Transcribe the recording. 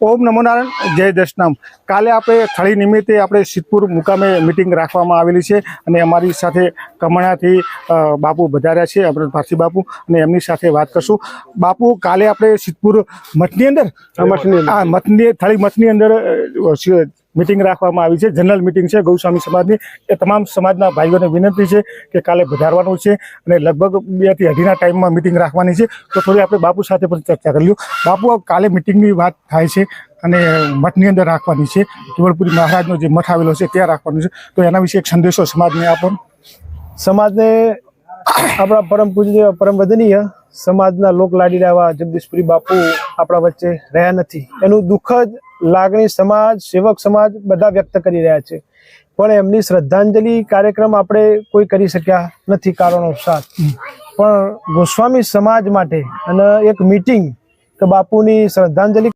ઓમ નમો નારાયણ, જય દશનામ। કાલે આપણે થળી નિમિત્તે આપણે સિદ્ધપુર મુકામે મિટિંગ રાખવામાં આવેલી છે અને અમારી સાથે કમણાથી બાપુ વધાર્યા છે, આપણે પારસી બાપુ, અને એમની સાથે વાત કરશું। બાપુ, કાલે આપણે સિદ્ધપુર મઠની અંદર થળી મઠની અંદર મિટિંગ રાખવામાં આવી છે, જનરલ મિટિંગ છે ગૌસ્વામી સમાજની। એ તમામ સમાજના ભાઈઓને વિનંતી છે કે કાલે વધારવાનું છે અને લગભગ 2 થી 2.5ના ટાઈમમાં મિટિંગ રાખવાની છે। તો થોડી આપણે બાપુ સાથે પણ ચર્ચા કરી લ્યો। બાપુ, કાલે મિટિંગની વાત થાય છે અને મઠની અંદર રાખવાની છે, કેવળપુરી મહારાજનો જે મઠ આવેલો છે ત્યાં રાખવાનું છે, તો એના વિશે એક સંદેશો સમાજને આપો। સમાજને આપણા પરમ પૂજ્ય પરમ વદનીય સમાજના લોક લાડી એવા જગદીશપુરી બાપુ આપણા વચ્ચે રહ્યા નથી, એનું દુઃખદ લાગણી સમાજ, સેવક સમાજ બધા વ્યક્ત કરી રહ્યા છે, પણ એમની શ્રદ્ધાંજલિ કાર્યક્રમ આપણે કોઈ કરી શક્યા નથી કારણોસર। પણ ગોસ્વામી સમાજ માટે અને એક મીટિંગ કે બાપુની શ્રદ્ધાંજલિ